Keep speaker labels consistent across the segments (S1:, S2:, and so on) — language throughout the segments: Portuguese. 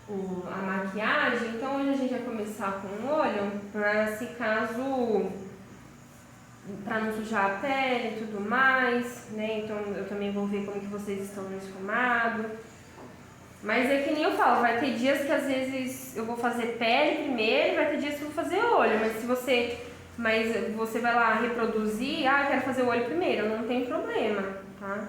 S1: a maquiagem. Então hoje a gente vai começar com o olho, para não sujar a pele e tudo mais, né? Então eu também vou ver como que vocês estão no esfumado. Mas é que nem eu falo, vai ter dias que às vezes eu vou fazer pele primeiro, vai ter dias que eu vou fazer olho, mas você vai lá reproduzir, eu quero fazer o olho primeiro, não tem problema, tá?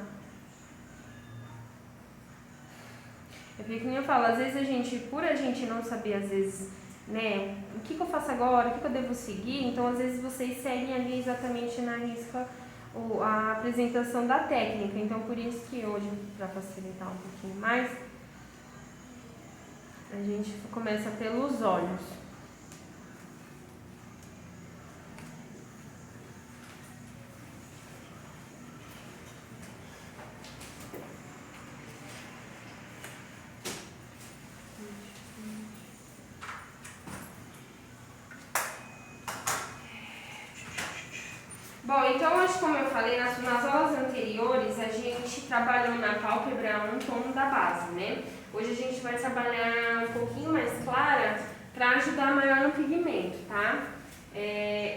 S1: É porque nem eu falo, às vezes por a gente não saber, às vezes, né, o que eu faço agora, o que eu devo seguir, então às vezes vocês seguem ali exatamente na risca a apresentação da técnica, então por isso que hoje, para facilitar um pouquinho mais, a gente começa pelos olhos. Bom, então hoje, como eu falei, nas aulas anteriores, a gente trabalhou na pálpebra um tom da base, né? Hoje a gente vai trabalhar um pouquinho mais clara para ajudar maior no pigmento, tá?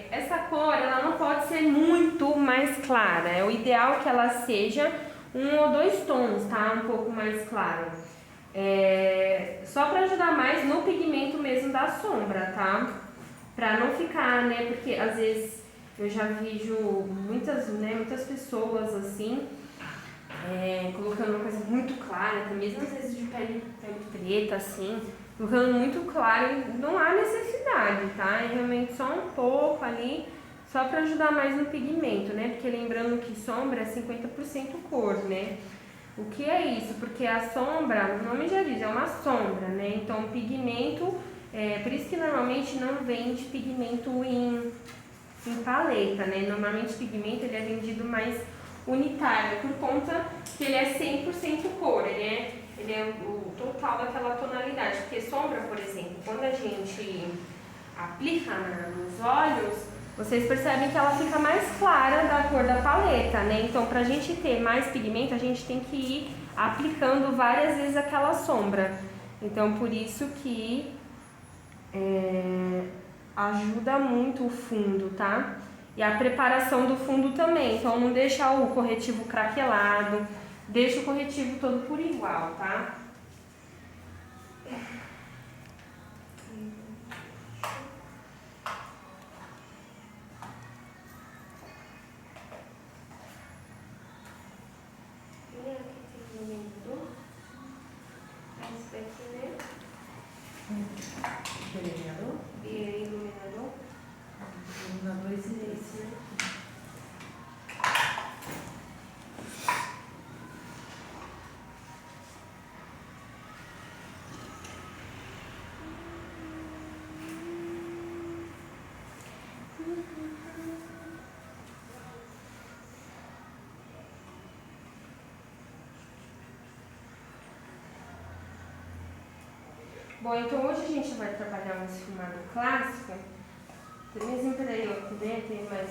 S1: Essa cor, ela não pode ser muito mais clara. É o ideal que ela seja 1 ou 2 tons, tá? Um pouco mais claro. Só para ajudar mais no pigmento mesmo da sombra, tá? Para não ficar, né? Porque às vezes eu já vejo muitas pessoas assim, colocando uma coisa muito clara, mesmo às vezes de pele preta, assim, colocando muito claro, não há necessidade, tá? É realmente só um pouco ali, só para ajudar mais no pigmento, né? Porque lembrando que sombra é 50% cor, né? O que é isso? Porque a sombra, o nome já diz, é uma sombra, né? Então o pigmento, por isso que normalmente não vende pigmento em paleta, né? Normalmente o pigmento ele é vendido mais unitário, por conta que ele é 100% cor, ele é o total daquela tonalidade. Porque sombra, por exemplo, quando a gente aplica nos olhos, vocês percebem que ela fica mais clara da cor da paleta, né? Então, pra gente ter mais pigmento, a gente tem que ir aplicando várias vezes aquela sombra. Então, por isso que ajuda muito o fundo, tá? E a preparação do fundo também. Então, não deixa o corretivo craquelado, deixa o corretivo todo por igual, tá? E aqui tem o iluminador. Esse daqui, né?
S2: Delineador?
S1: E iluminador.
S2: Iluminador esse, né?
S1: Bom, então hoje a gente vai trabalhar um esfumado clássico. Mesmo para eu poder ter mais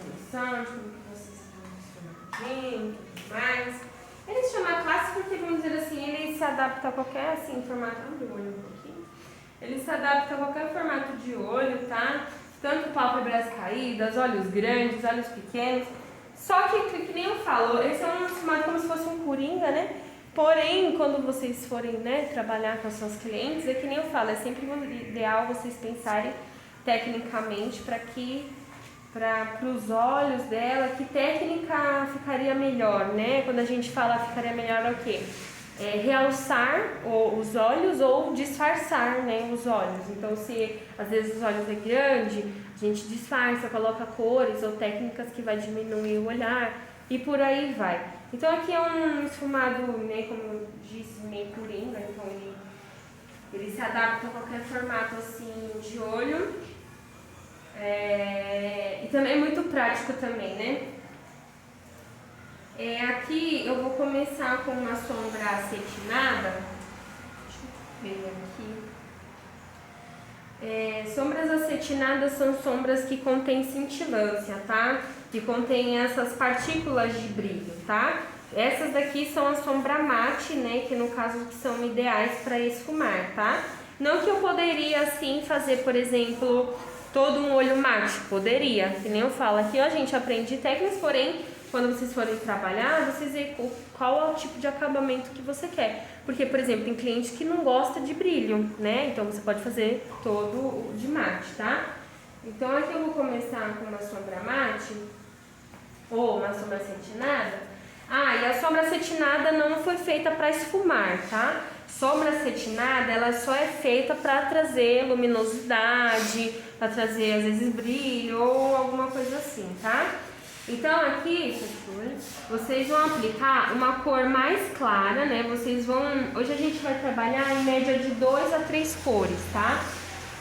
S1: noção de como que vocês estão esfumadinho e tudo mais. Ele se chama clássico porque, vamos dizer assim, ele se adapta a qualquer assim, formato. Abre o olho um pouquinho. Ele se adapta a qualquer formato de olho, tá? Tanto pálpebras caídas, olhos grandes, olhos pequenos. Só que nem eu falo, esse é um esfumado como se fosse um coringa, né? Porém, quando vocês forem, né, trabalhar com as suas clientes, é que nem eu falo, é sempre ideal vocês pensarem tecnicamente para os olhos dela, que técnica ficaria melhor, né? Quando a gente fala ficaria melhor é o quê? Realçar os olhos ou disfarçar, né, os olhos. Então, se às vezes os olhos é grande, a gente disfarça, coloca cores ou técnicas que vai diminuir o olhar e por aí vai. Então aqui é um esfumado, né, como eu disse, meio coringa, então ele se adapta a qualquer formato assim de olho. E também é muito prático também, né? Aqui eu vou começar com uma sombra acetinada. Deixa eu ver aqui. Sombras acetinadas são sombras que contêm cintilância, tá? Que contêm essas partículas de brilho, tá? Essas daqui são a sombra mate, né, que no caso que são ideais para esfumar, tá? Não que eu poderia assim fazer, por exemplo, todo um olho mate, poderia, que nem eu falo aqui, a gente aprende técnicas, porém, quando vocês forem trabalhar, vocês veem qual é o tipo de acabamento que você quer. Porque, por exemplo, tem cliente que não gosta de brilho, né? Então você pode fazer todo de mate, tá? Então aqui eu vou começar com uma sombra mate, ou uma sombra cetinada. E a sombra cetinada não foi feita para esfumar, tá? Sombra cetinada, ela só é feita para trazer luminosidade, para trazer às vezes brilho ou alguma coisa assim, tá? Então aqui, vocês vão aplicar uma cor mais clara, né? Hoje a gente vai trabalhar em média de 2 a 3 cores, tá?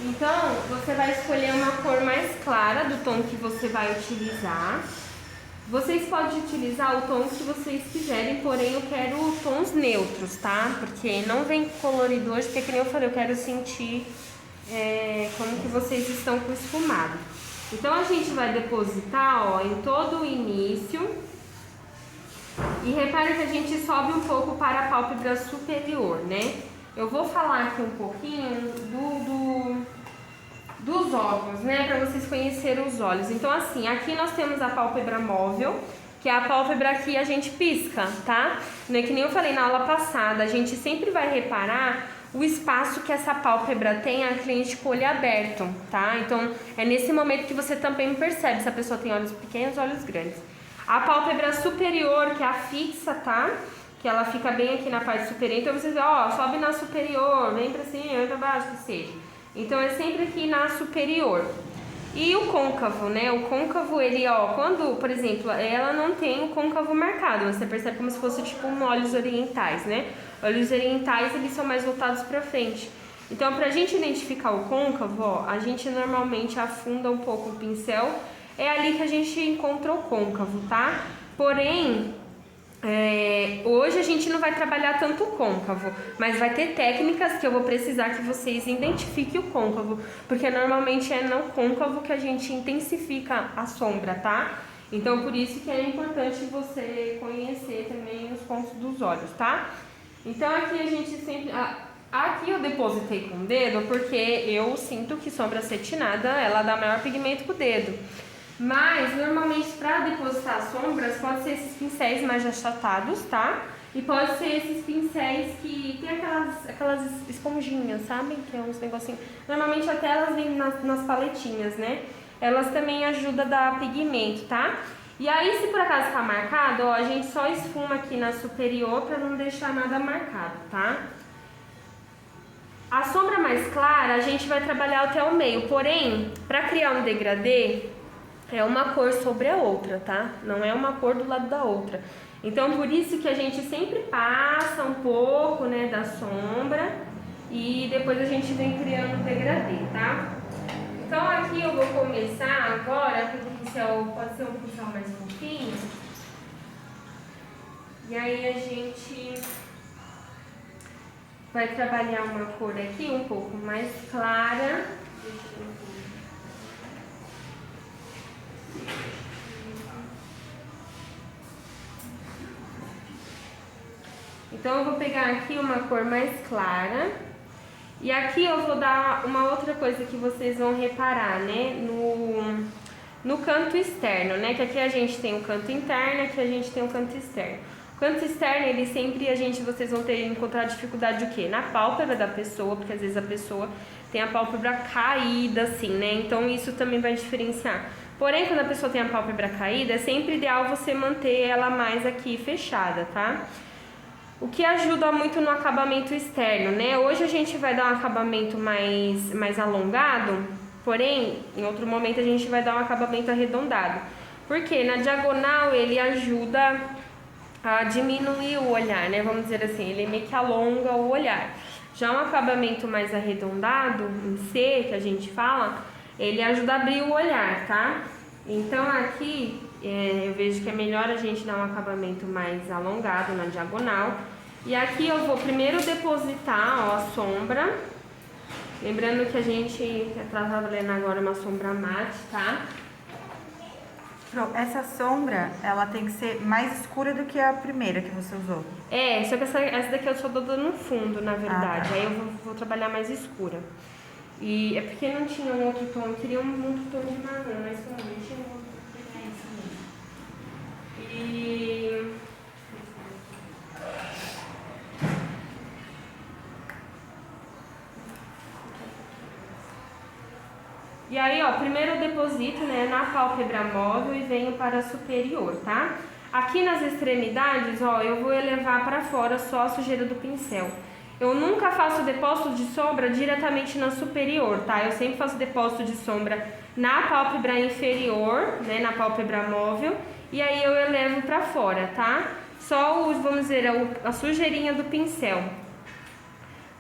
S1: Então, você vai escolher uma cor mais clara do tom que você vai utilizar. Vocês podem utilizar o tom que vocês quiserem, porém eu quero tons neutros, tá? Porque não vem colorido hoje, porque como eu falei, eu quero sentir como que vocês estão com o esfumado. Então a gente vai depositar, ó, em todo o início. E repare que a gente sobe um pouco para a pálpebra superior, né? Eu vou falar aqui um pouquinho dos olhos, né, para vocês conhecerem os olhos. Então assim, aqui nós temos a pálpebra móvel, que é a pálpebra que a gente pisca, tá? Não é que nem eu falei na aula passada, a gente sempre vai reparar o espaço que essa pálpebra tem a cliente com o olho aberto, tá? Então é nesse momento que você também percebe se a pessoa tem olhos pequenos ou olhos grandes. A pálpebra superior, que é a fixa, tá? Que ela fica bem aqui na parte superior. Então vocês veem, ó, sobe na superior, vem pra cima, vem pra baixo, que seja. Então é sempre aqui na superior. E o côncavo, né? O côncavo, ele, ó, quando, por exemplo, ela não tem o côncavo marcado, você percebe como se fosse tipo olhos orientais, né? Olhos orientais, eles são mais voltados pra frente. Então, pra gente identificar o côncavo, ó, a gente normalmente afunda um pouco o pincel. É ali que a gente encontra o côncavo, tá? Porém, hoje a gente não vai trabalhar tanto o côncavo, mas vai ter técnicas que eu vou precisar que vocês identifiquem o côncavo, porque normalmente é no côncavo que a gente intensifica a sombra, tá? Então por isso que é importante você conhecer também os pontos dos olhos, tá? Então aqui a gente sempre... Aqui eu depositei com o dedo porque eu sinto que sombra cetinada, ela dá maior pigmento com o dedo. Mas, normalmente, para depositar sombras, pode ser esses pincéis mais achatados, tá? E pode ser esses pincéis que tem aquelas esponjinhas, sabe? Que é uns negocinhos. Normalmente, até elas vêm nas paletinhas, né? Elas também ajudam a dar pigmento, tá? E aí, se por acaso ficar marcado, ó, a gente só esfuma aqui na superior para não deixar nada marcado, tá? A sombra mais clara, a gente vai trabalhar até o meio. Porém, para criar um degradê... é uma cor sobre a outra, tá? Não é uma cor do lado da outra. Então, por isso que a gente sempre passa um pouco, né, da sombra e depois a gente vem criando o degradê, tá? Então, aqui eu vou começar agora com o pincel, pode ser um pincel mais fofinho. E aí a gente vai trabalhar uma cor aqui um pouco mais clara. Então eu vou pegar aqui uma cor mais clara. E aqui eu vou dar uma outra coisa que vocês vão reparar, né? No canto externo, né? Que aqui a gente tem o canto interno, aqui a gente tem o canto externo. O canto externo, ele sempre vocês vão encontrar dificuldade o quê? Na pálpebra da pessoa, porque às vezes a pessoa tem a pálpebra caída, assim, né? Então isso também vai diferenciar. Porém, quando a pessoa tem a pálpebra caída, é sempre ideal você manter ela mais aqui fechada, tá? O que ajuda muito no acabamento externo, né? Hoje a gente vai dar um acabamento mais alongado, porém, em outro momento a gente vai dar um acabamento arredondado. Porque na diagonal ele ajuda a diminuir o olhar, né? Vamos dizer assim, ele meio que alonga o olhar. Já um acabamento mais arredondado, em C, que a gente fala, ele ajuda a abrir o olhar, tá? Então aqui eu vejo que é melhor a gente dar um acabamento mais alongado na diagonal. E aqui eu vou primeiro depositar, ó, a sombra. Lembrando que a gente está trabalhando agora uma sombra mate, tá?
S3: Essa sombra, ela tem que ser mais escura do que a primeira que você usou.
S1: Só que essa daqui eu só tô dando no fundo, na verdade.
S3: Tá.
S1: Aí eu vou trabalhar mais escura. E é porque não tinha um outro tom, eu queria um outro tom de marrom, mas como não tinha um outro tom, é esse mesmo. E aí, ó, primeiro eu deposito, né, na pálpebra móvel e venho para a superior, tá? Aqui nas extremidades, ó, eu vou elevar para fora só a sujeira do pincel. Eu nunca faço depósito de sombra diretamente na superior, tá? Eu sempre faço depósito de sombra na pálpebra inferior, né, na pálpebra móvel, e aí eu elevo para fora, tá? Só os, vamos dizer, a sujeirinha do pincel.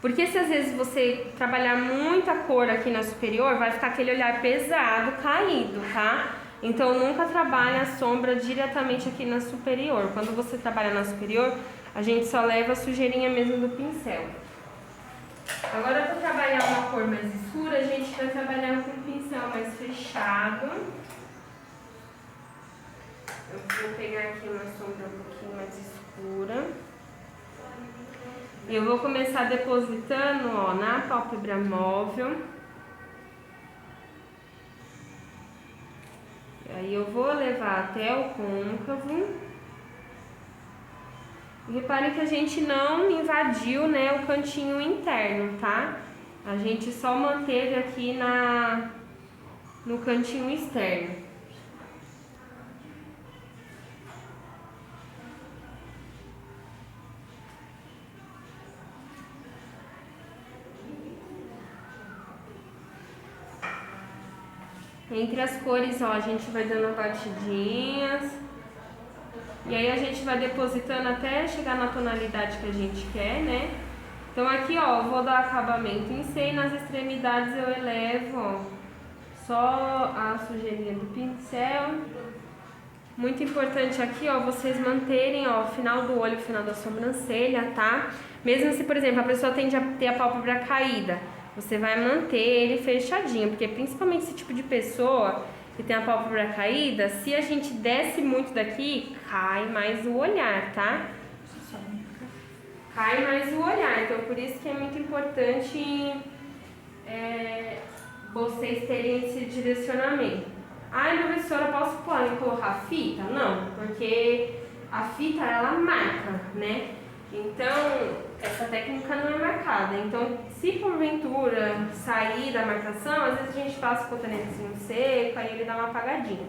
S1: Porque se às vezes você trabalhar muita cor aqui na superior, vai ficar aquele olhar pesado, caído, tá? Então nunca trabalhe a sombra diretamente aqui na superior. Quando você trabalha na superior, a gente só leva a sujeirinha mesmo do pincel. Agora, para trabalhar uma cor mais escura, a gente vai trabalhar com um pincel mais fechado. Eu vou pegar aqui uma sombra um pouquinho mais escura. E eu vou começar depositando, ó, na pálpebra móvel. E aí eu vou levar até o côncavo. E reparem que a gente não invadiu, né, o cantinho interno, tá? A gente só manteve aqui no cantinho externo. Entre as cores, ó, a gente vai dando batidinhas. E aí a gente vai depositando até chegar na tonalidade que a gente quer, né? Então aqui, ó, eu vou dar acabamento em C e nas extremidades eu elevo, ó, só a sujeirinha do pincel. Muito importante aqui, ó, vocês manterem, ó, o final do olho, o final da sobrancelha, tá? Mesmo se, por exemplo, a pessoa tende a ter a pálpebra caída, você vai manter ele fechadinho, porque principalmente esse tipo de pessoa que tem a pálpebra caída, se a gente desce muito daqui, cai mais o olhar, tá? Cai mais o olhar, então por isso que é muito importante vocês terem esse direcionamento. Ai, professora, posso colocar fita? Não, porque a fita, ela marca, né? Então, essa técnica não é marcada. Então, se porventura sair da marcação, às vezes a gente passa o cotonetezinho seco, aí ele dá uma apagadinha.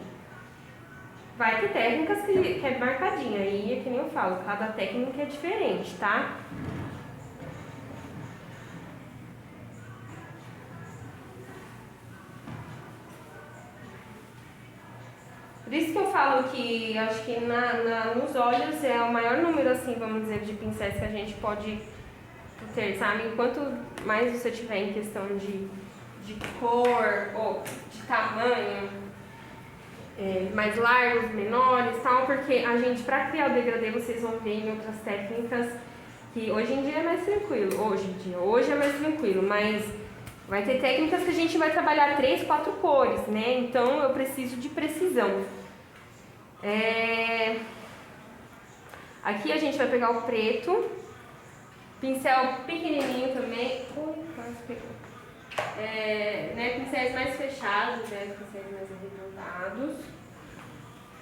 S1: Vai ter técnicas que é marcadinha, aí é que nem eu falo, cada técnica é diferente, tá? Por isso que eu falo que acho que nos olhos é o maior número, assim, vamos dizer, de pincéis que a gente pode ter, sabe? Quanto mais você tiver em questão de cor ou de tamanho, mais largos, menores, tal, porque a gente, para criar o degradê, vocês vão ver em outras técnicas que hoje em dia é mais tranquilo, hoje é mais tranquilo, mas vai ter técnicas que a gente vai trabalhar 3, 4 cores, né? Então eu preciso de precisão. Aqui a gente vai pegar o preto, pincel pequenininho também, quase pegou. Né, pincéis mais fechados, né, pincéis mais arredondados.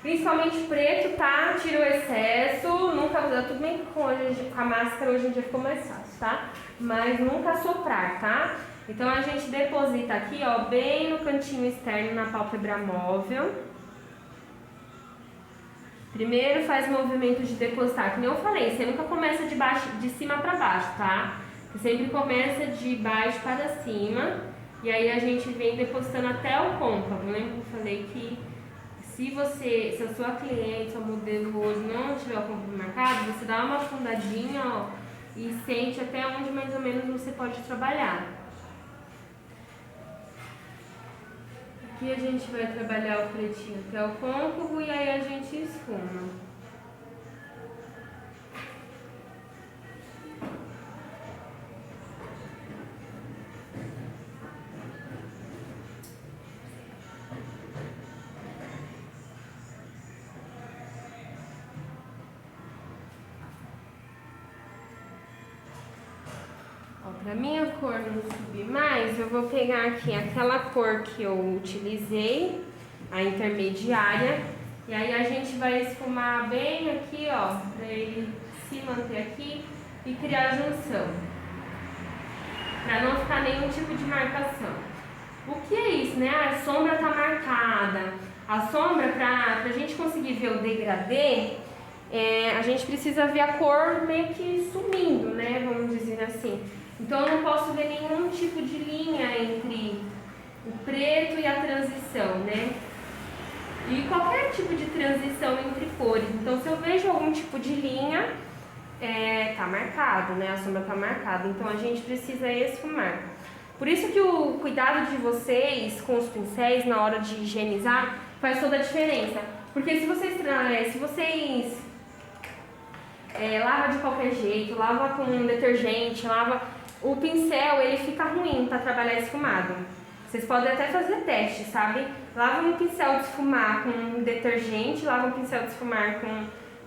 S1: Principalmente preto, tá? Tira o excesso, nunca usar, tudo bem que com a máscara hoje em dia ficou mais fácil, tá? Mas nunca soprar, tá? Então a gente deposita aqui, ó, bem no cantinho externo na pálpebra móvel. Primeiro faz movimento de depositar, como eu falei, você nunca começa de cima para baixo, tá? Você sempre começa de baixo para cima e aí a gente vem depositando até o côncavo. Lembra que eu falei que se a sua cliente, seu modelo hoje não tiver o côncavo marcado, você dá uma afundadinha, ó, e sente até onde mais ou menos você pode trabalhar. Aqui a gente vai trabalhar o pretinho até o côncavo e aí a gente esfuma. Ó, pra minha cor não subir mais, eu vou pegar aqui aquela cor que eu utilizei, a intermediária, e aí a gente vai esfumar bem aqui, ó, pra ele se manter aqui e criar junção, pra não ficar nenhum tipo de marcação. O que é isso, né? A sombra tá marcada. A sombra, pra gente conseguir ver o degradê, a gente precisa ver a cor meio que sumindo, né? Vamos dizer assim. Então eu não posso ver nenhum tipo de linha entre o preto e a transição, né? E qualquer tipo de transição entre cores. Então se eu vejo algum tipo de linha, tá marcado, né? A sombra tá marcada. Então a gente precisa esfumar. Por isso que o cuidado de vocês com os pincéis na hora de higienizar faz toda a diferença. Porque se vocês lava de qualquer jeito, lava com detergente, o pincel ele fica ruim para trabalhar esfumado. Vocês podem até fazer teste, sabe? Lava um pincel de esfumar com detergente, lava um pincel de esfumar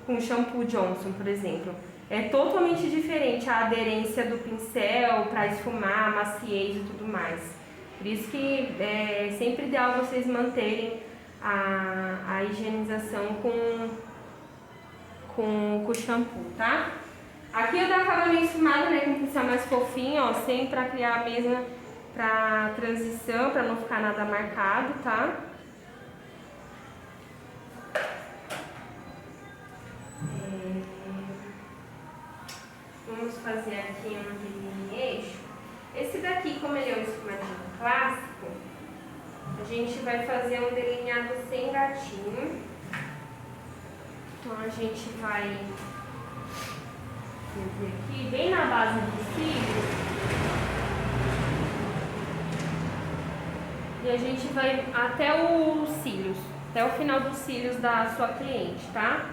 S1: com shampoo Johnson, por exemplo. É totalmente diferente a aderência do pincel para esfumar, a maciez e tudo mais. Por isso que é sempre ideal vocês manterem a higienização com o shampoo, tá? Aqui eu dou acabamento esfumado, né, com um pincel mais fofinho, ó, sempre para criar a mesma pra transição, para não ficar nada marcado, tá? Vamos fazer aqui um delineation. Esse daqui, como ele é um esfumadinho clássico, a gente vai fazer um delineado sem gatinho. Então a gente vai fazer aqui, bem na base dos cílios. E a gente vai até os cílios, até o final dos cílios da sua cliente, tá?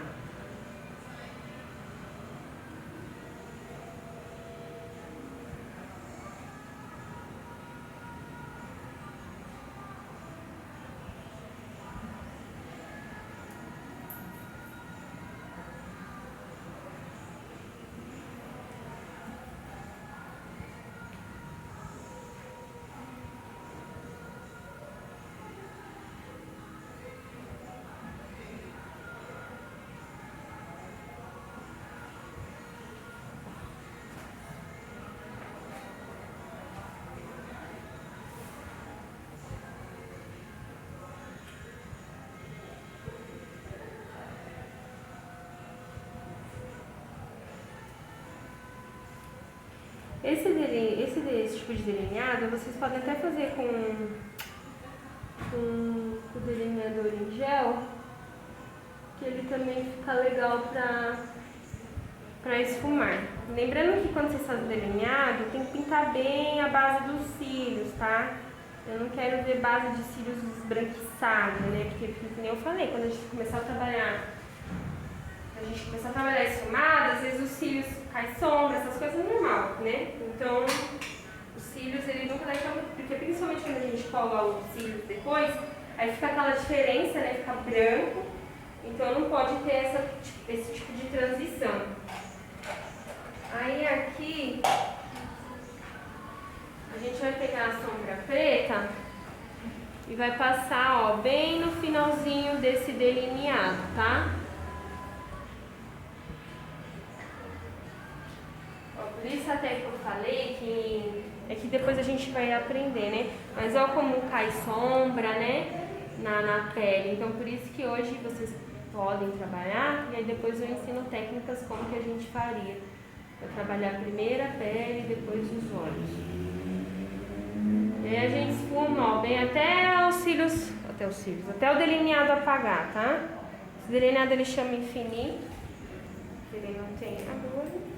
S1: Esse tipo de delineado vocês podem até fazer com o delineador em gel, que ele também fica legal para esfumar. Lembrando que quando vocês fazem delineado, tem que pintar bem a base dos cílios, tá? Eu não quero ver base de cílios esbranquiçada, né? Porque, como eu falei, quando a gente começar a trabalhar esfumado, às vezes os cílios caem sombra, essas coisas é normal, né? Então, os cílios, ele nunca dá tão... Porque principalmente quando a gente cola os cílios depois, aí fica aquela diferença, né? Fica branco. Então, não pode ter esse tipo de transição. Aí, aqui, a gente vai pegar a sombra preta e vai passar, ó, bem no finalzinho desse delineado, tá? Por isso até que eu falei que depois a gente vai aprender, né? Mas ó como cai sombra, né? Na pele. Então por isso que hoje vocês podem trabalhar e aí depois eu ensino técnicas como que a gente faria. Para trabalhar primeiro a pele e depois os olhos. E aí a gente esfuma, ó, bem até os cílios, até o delineado apagar, tá? Esse delineado ele chama infinito, ele não tem agulha.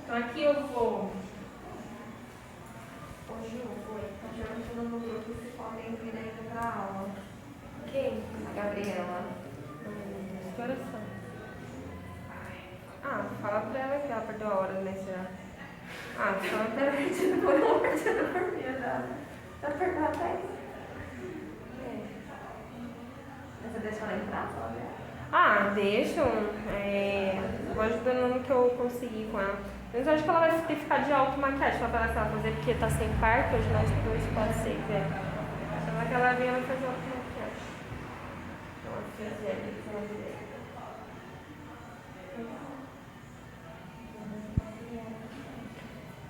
S1: Então aqui eu vou.
S2: Hoje eu vou. Já me falando no grupo que podem vir ainda pra aula.
S1: Quem?
S2: A Gabriela.
S1: Que horas são? Ah, fala pra ela que ela perdeu a hora, né? Será? Ah, fala pra ela que não foi uma partida por dia, já perdeu até isso.
S2: deixa ela entrar, só ver?
S1: Ah, deixo. Vou ajudando no que eu conseguir com ela. Mas eu acho que ela vai ter que ficar de automaquiagem pra ela fazer, porque tá sem parque, hoje nós 2, 4, 6, Então que ela vem, ela vai fazer automaquiagem. Então, ela fizer,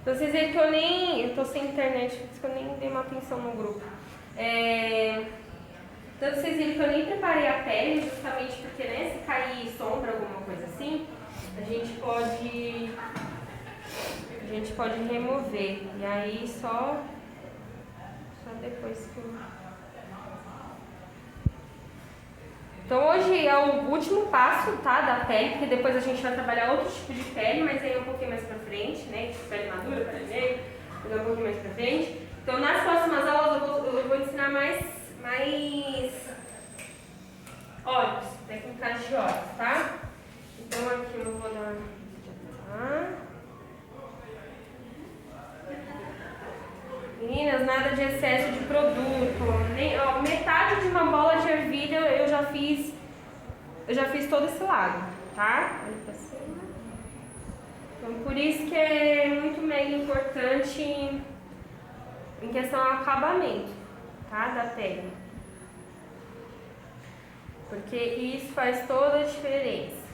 S1: Então, vocês veem que eu tô sem internet, por isso que eu nem dei uma atenção no grupo. Então, vocês viram que eu nem preparei a pele, justamente porque, né, se cair sombra, alguma coisa assim, a gente pode remover. E aí só depois que eu... Então hoje é o último passo, tá, da pele, porque depois a gente vai trabalhar outro tipo de pele, mas aí é um pouquinho mais pra frente, né, tipo pele madura, pele negra, mas é um pouquinho mais pra frente. Então nas próximas aulas eu vou ensinar mais olhos, técnicas de olhos, tá? Então aqui eu vou dar... Meninas, nada de excesso de produto. Metade de uma bola de ervilha eu já fiz todo esse lado, tá? Olha pra cima. Então por isso que é muito mega importante em questão ao acabamento, tá? Da pele. Porque isso faz toda a diferença.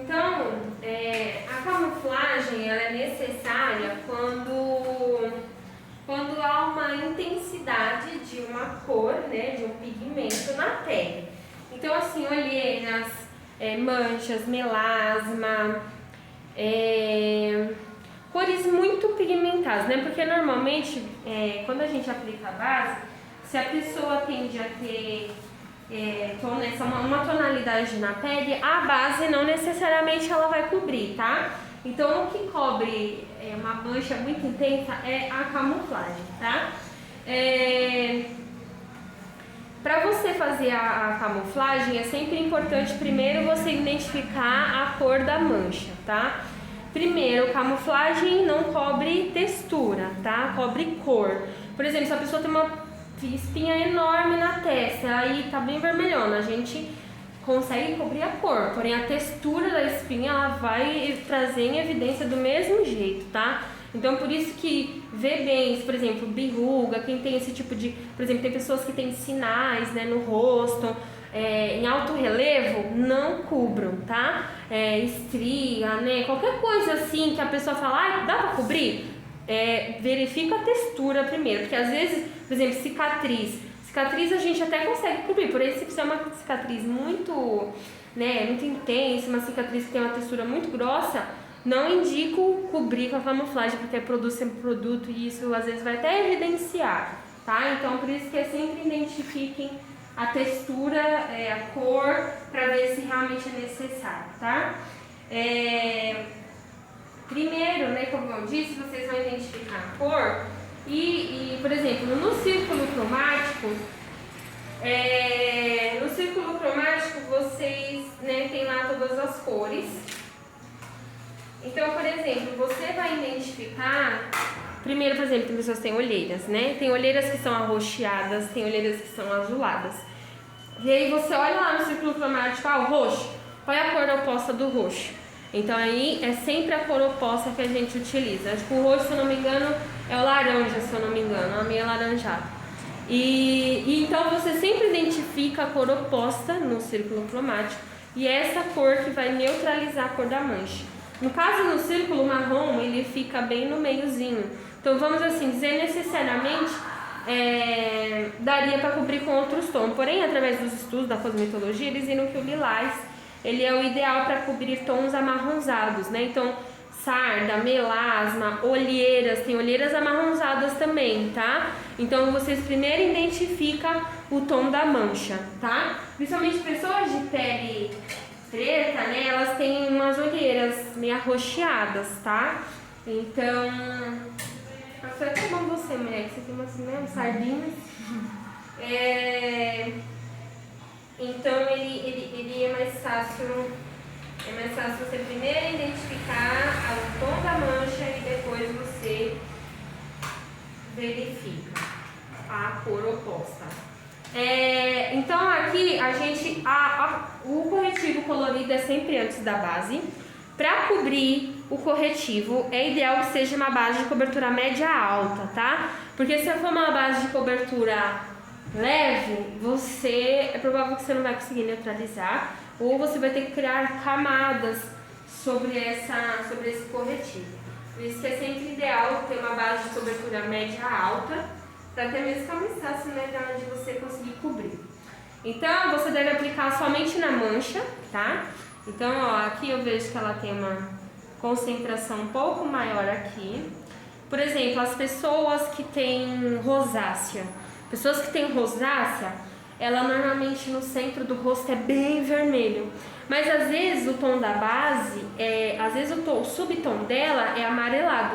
S1: Então, a camuflagem ela é necessária quando há uma intensidade de uma cor, né, de um pigmento na pele. Então, assim, olheiras, manchas, melasma, cores muito pigmentadas, né? Porque normalmente, quando a gente aplica a base, se a pessoa tende a ter uma tonalidade na pele, a base não necessariamente ela vai cobrir, tá? Então o que cobre uma mancha muito intensa é a camuflagem, tá? Para você fazer a camuflagem é sempre importante primeiro você identificar a cor da mancha, tá? Primeiro, camuflagem não cobre textura, tá? Cobre cor. Por exemplo, se a pessoa tem uma espinha enorme na testa, aí tá bem vermelhona, a gente consegue cobrir a cor, porém a textura da espinha ela vai trazer em evidência do mesmo jeito, tá? Então por isso que vê bem, por exemplo, berruga, quem tem esse tipo de, por exemplo, tem pessoas que têm sinais, né, no rosto, em alto relevo, não cubram, tá? Estria, né, qualquer coisa assim que a pessoa fala, dá pra cobrir? Verifica a textura primeiro, porque às vezes, por exemplo, cicatriz a gente até consegue cobrir, porém se é uma cicatriz muito, né, muito intensa, uma cicatriz que tem uma textura muito grossa, não indico cobrir com a camuflagem, porque é produto sempre produto e isso às vezes vai até evidenciar, tá? Então por isso que sempre identifiquem a textura, a cor, para ver se realmente é necessário, tá? Primeiro, né, como eu disse, vocês vão identificar a cor e por exemplo, no círculo cromático, vocês, né, tem lá todas as cores. Então, por exemplo, você vai identificar, primeiro, por exemplo, tem pessoas que têm olheiras, né? Tem olheiras que são arroxeadas, tem olheiras que são azuladas. E aí você olha lá no círculo cromático, o roxo, qual é a cor oposta do roxo? Então aí é sempre a cor oposta que a gente utiliza. Acho que o roxo, se eu não me engano, é o laranja, se eu não me engano, é meio alaranjado. E então você sempre identifica a cor oposta no círculo cromático e é essa cor que vai neutralizar a cor da mancha. No caso, no círculo marrom, ele fica bem no meiozinho. Então vamos assim dizer, necessariamente daria para cobrir com outros tons. Porém, através dos estudos da cosmetologia, eles viram que o lilás ele é o ideal para cobrir tons amarronzados, né? Então, sarda, melasma, olheiras, tem olheiras amarronzadas também, tá? Então vocês primeiro identificam o tom da mancha, tá? Principalmente pessoas de pele preta, né? Elas têm umas olheiras meio arroxeadas, tá? Então, foi até bom você, mulher, que você tem umas, né, sardinhas. Então ele é mais fácil. É mais fácil você primeiro identificar o tom da mancha e depois você verifica a cor oposta. Então aqui a gente o corretivo colorido é sempre antes da base. Para cobrir o corretivo é ideal que seja uma base de cobertura média alta, tá? Porque se for uma base de cobertura leve, é provável que você não vai conseguir neutralizar. Ou você vai ter que criar camadas sobre esse corretivo. Por isso que é sempre ideal ter uma base de cobertura média alta, para até mesmo ficar mais fácil, né, de você conseguir cobrir. Então, você deve aplicar somente na mancha, tá? Então, ó, aqui eu vejo que ela tem uma concentração um pouco maior aqui. Por exemplo, as pessoas que têm rosácea. Pessoas que têm rosácea, ela normalmente no centro do rosto é bem vermelho. Mas às vezes o tom da base, às vezes o subtom dela é amarelado.